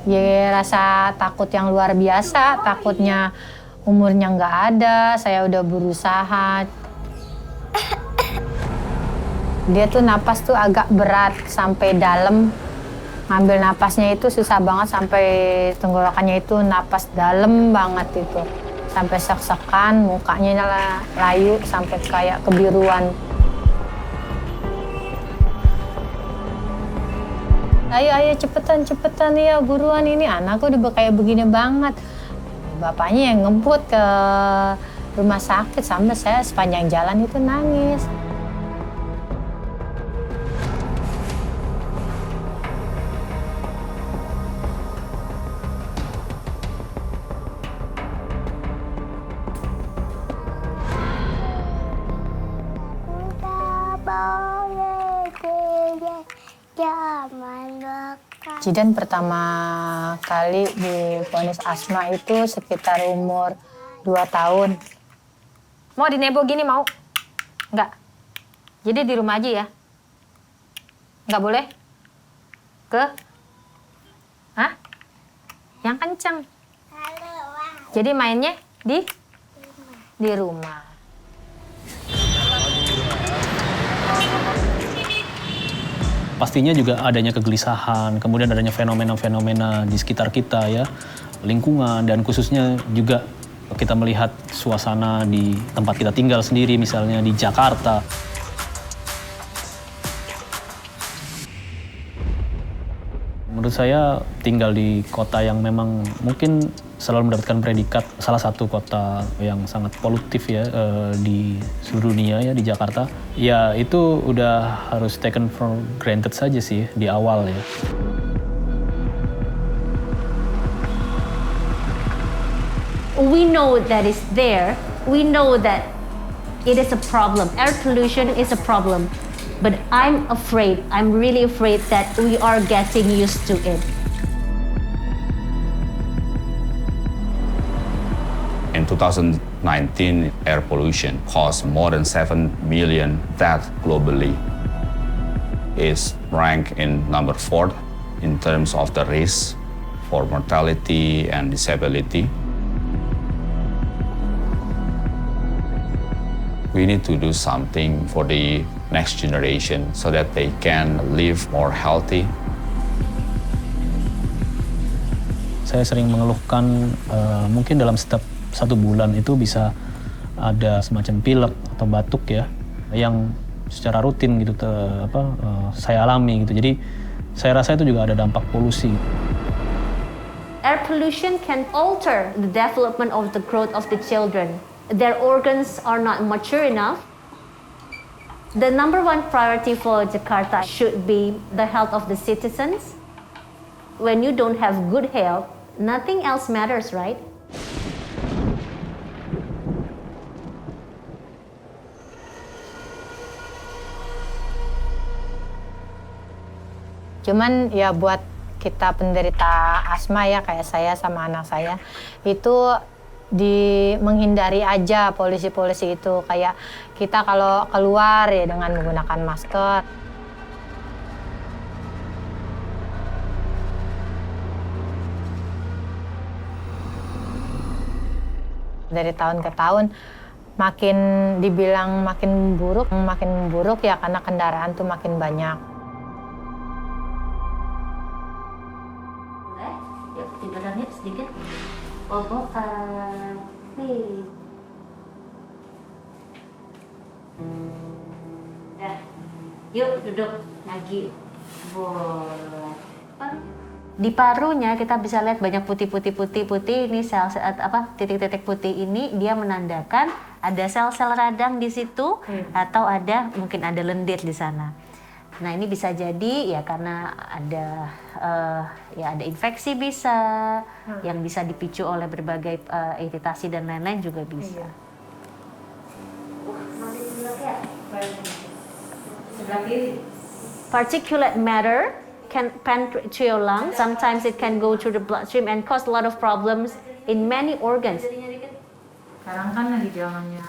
Ya rasa takut yang luar biasa, takutnya umurnya nggak ada, saya udah berusaha. Dia tuh napas tuh agak berat sampai dalam, ngambil napasnya itu susah banget sampai tenggorokannya itu napas dalam banget itu. Sampai sek-sekan, mukanya layu sampai kayak kebiruan. Ayo cepetan ya buruan, ini anakku udah kayak begini banget. Bapaknya yang ngebut ke rumah sakit sampai saya sepanjang jalan itu nangis. Jidan pertama kali divonis asma itu sekitar umur 2 tahun. Mau dinebo gini mau? Enggak. Jadi di rumah aja ya? Enggak boleh? Hah? Yang kencang. Jadi mainnya di rumah. Pastinya juga adanya kegelisahan, kemudian adanya fenomena-fenomena di sekitar kita ya, lingkungan, dan khususnya juga kita melihat suasana di tempat kita tinggal sendiri, misalnya di Jakarta. Menurut saya tinggal di kota yang memang mungkin selalu mendapatkan predikat salah satu kota yang sangat polutif ya di seluruh dunia ya, di Jakarta. Ya itu udah harus taken for granted saja sih di awal ya. We know that it's there. We know that it is a problem. Air pollution is a problem. But I'm really afraid that we are getting used to it. In 2019, air pollution caused more than 7 million deaths globally. It's ranked in number 4 in terms of the risk for mortality and disability. We need to do something for the next generation so that they can live more healthy. Saya sering mengeluhkan mungkin dalam setiap 1 bulan itu bisa ada semacam pilek atau batuk ya, yang secara rutin gitu saya alami gitu. Jadi saya rasa itu juga ada dampak polusi. Air pollution can alter the development of the growth of the children. Their organs are not mature enough. The number 1 priority for Jakarta should be the health of the citizens. When you don't have good health, nothing else matters, right? Cuman ya buat kita penderita asma ya kayak saya sama anak saya itu menghindari aja polusi-polusi itu, kayak kita kalau keluar ya dengan menggunakan masker. Dari tahun ke tahun makin dibilang makin buruk ya karena kendaraan tuh makin banyak. Yuk, tiduran yuk sedikit. Yuk duduk lagi. Boleh. Di parunya kita bisa lihat banyak putih ini sel titik-titik putih ini dia menandakan ada sel-sel radang di situ atau mungkin ada lendir di sana. Nah ini bisa jadi ya karena ada infeksi bisa yang bisa dipicu oleh berbagai iritasi dan lain-lain juga bisa. Particulate matter can penetrate to your lungs. Sometimes it can go through the bloodstream and cause a lot of problems in many organs. Sekarang kan lagi zamannya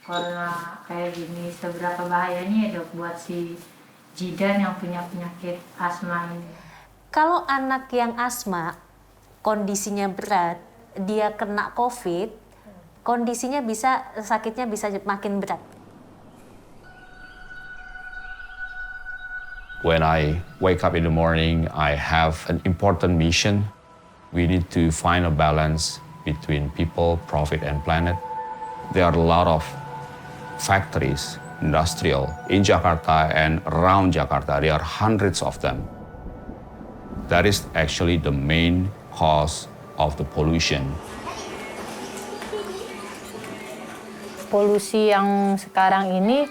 corona kayak gini, seberapa bahayanya ya dok buat si Jidan yang punya penyakit asma ini? Kalau anak yang asma, kondisinya berat, dia kena COVID, sakitnya bisa makin berat. When I wake up in the morning, I have an important mission. We need to find a balance between people, profit, and planet. There are a lot of factories, industrial, in Jakarta and around Jakarta. There are hundreds of them. That is actually the main cause of the pollution. Polusi yang sekarang ini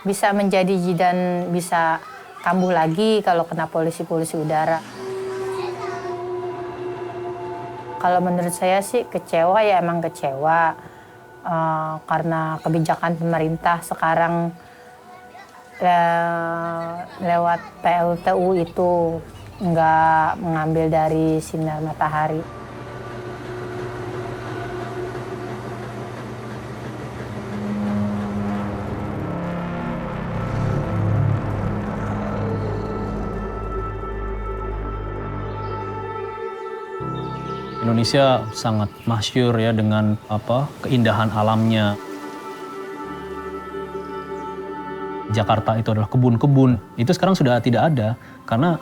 bisa menjadi dan bisa kambuh lagi kalau kena polusi udara. Kalau menurut saya sih kecewa ya, emang kecewa karena kebijakan pemerintah sekarang lewat PLTU itu nggak mengambil dari sinar matahari. Indonesia sangat masyhur ya dengan keindahan alamnya. Jakarta itu adalah kebun-kebun. Itu sekarang sudah tidak ada karena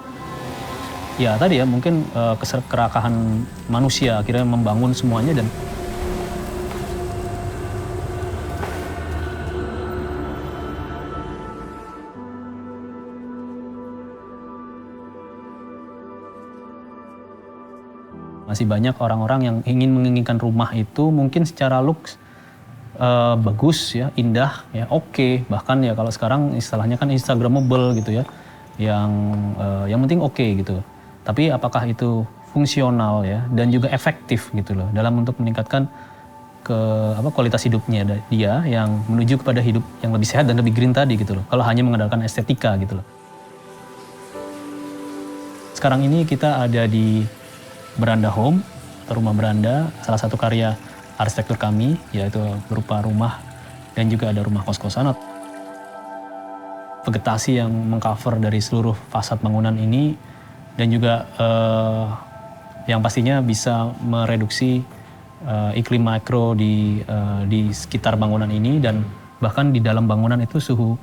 ya tadi ya mungkin keserakahan manusia akhirnya membangun semuanya dan masih banyak orang-orang yang menginginkan rumah itu mungkin secara looks bagus ya, indah ya, oke. Bahkan ya kalau sekarang istilahnya kan instagramable gitu ya. Yang penting oke gitu. Tapi apakah itu fungsional ya dan juga efektif gitu loh dalam untuk meningkatkan kualitas hidupnya dia yang menuju kepada hidup yang lebih sehat dan lebih green tadi gitu loh. Kalau hanya mengandalkan estetika gitu loh. Sekarang ini kita ada di Beranda Home atau Rumah Beranda, salah satu karya arsitektur kami, yaitu berupa rumah dan juga ada rumah kos-kosan. Vegetasi yang mengcover dari seluruh fasad bangunan ini dan juga yang pastinya bisa mereduksi iklim makro di sekitar bangunan ini dan bahkan di dalam bangunan itu suhu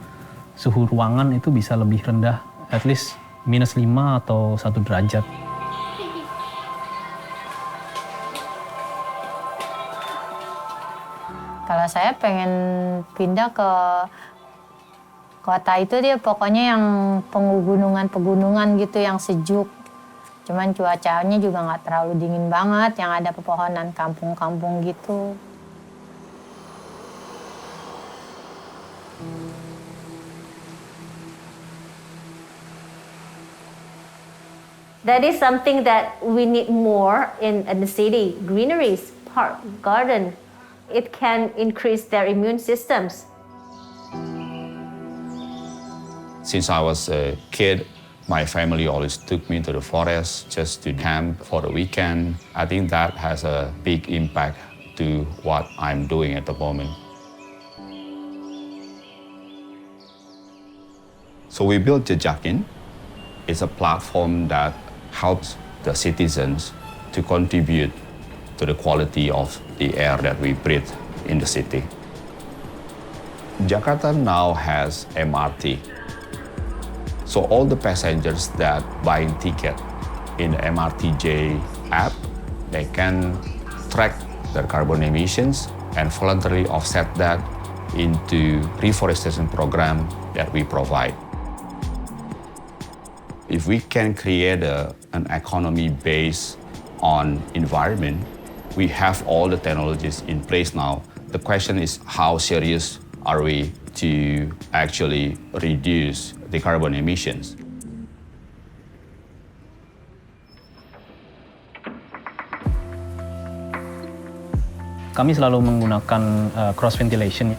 ruangan itu bisa lebih rendah, at least -5 atau 1 derajat. Kalau saya pengen pindah ke kota itu dia pokoknya yang pegunungan gitu yang sejuk. Cuman cuacanya juga nggak terlalu dingin banget, yang ada pepohonan kampung-kampung gitu. That is something that we need more in the city. Greeneries, park, garden. It can increase their immune systems. Since I was a kid, my family always took me to the forest just to camp for the weekend. I think that has a big impact to what I'm doing at the moment. So we built Jejakin. It's a platform that helps the citizens to contribute to the quality of the air that we breathe in the city. Jakarta now has MRT. So all the passengers that buying ticket in the MRTJ app, they can track their carbon emissions and voluntarily offset that into reforestation program that we provide. If we can create an economy based on environment, we have all the technologies in place now. The question is how serious are we to actually reduce the carbon emissions? Kami selalu menggunakan cross ventilation.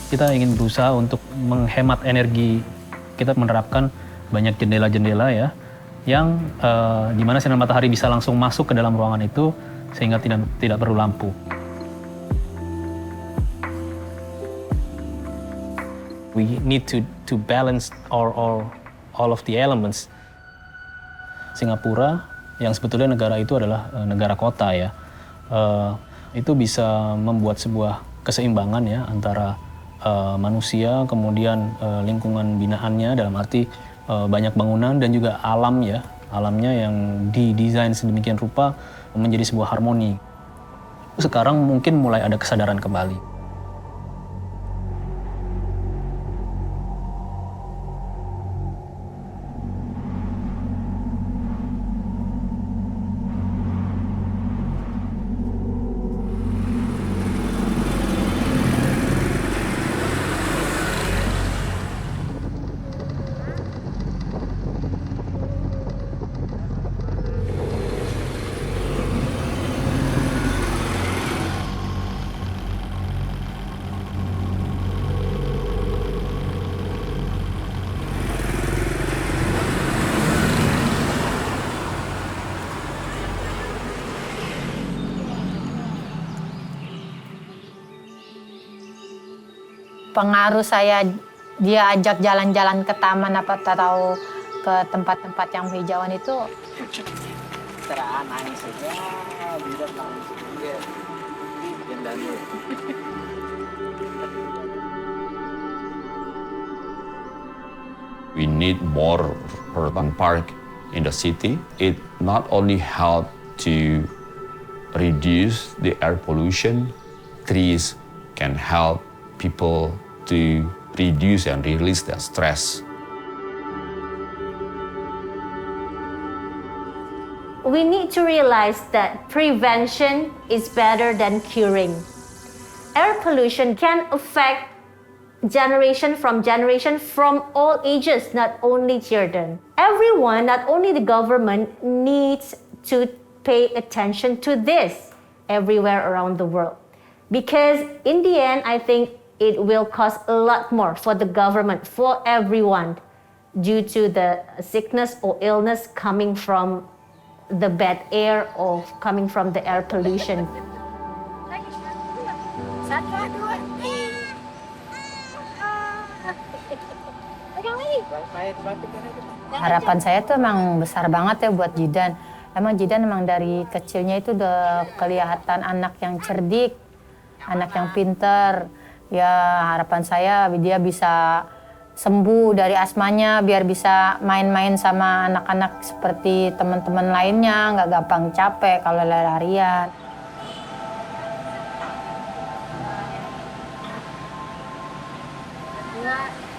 Kita ingin berusaha untuk menghemat energi. Kita menerapkan banyak jendela-jendela ya, yang di mana sinar matahari bisa langsung masuk ke dalam ruangan itu sehingga tidak perlu lampu. We need to balance all of the elements. Singapura, yang sebetulnya negara itu adalah negara kota ya, itu bisa membuat sebuah keseimbangan ya antara manusia, kemudian lingkungan binaannya dalam arti banyak bangunan dan juga alam ya, alamnya yang didesain sedemikian rupa menjadi sebuah harmoni. Sekarang mungkin mulai ada kesadaran kembali. Pengaruh saya, dia ajak jalan-jalan ke taman apa atau ke tempat-tempat yang hijauan itu. We need more urban park in the city. It not only help to reduce the air pollution, trees can help people to reduce and release their stress. We need to realize that prevention is better than curing. Air pollution can affect generation from all ages, not only children. Everyone, not only the government, needs to pay attention to this everywhere around the world. Because in the end, I think it will cost a lot more for the government, for everyone, due to the sickness or illness coming from the bad air or coming from the air pollution. Harapan saya tuh emang besar banget ya buat Jidan. Emang Jidan emang dari kecilnya itu udah kelihatan anak yang cerdik, anak yang pinter. Ya harapan saya dia bisa sembuh dari asmanya, biar bisa main-main sama anak-anak seperti teman-teman lainnya, nggak gampang capek kalau lari-larian.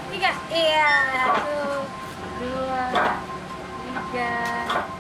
Tiga, iya, 1, 2, 3.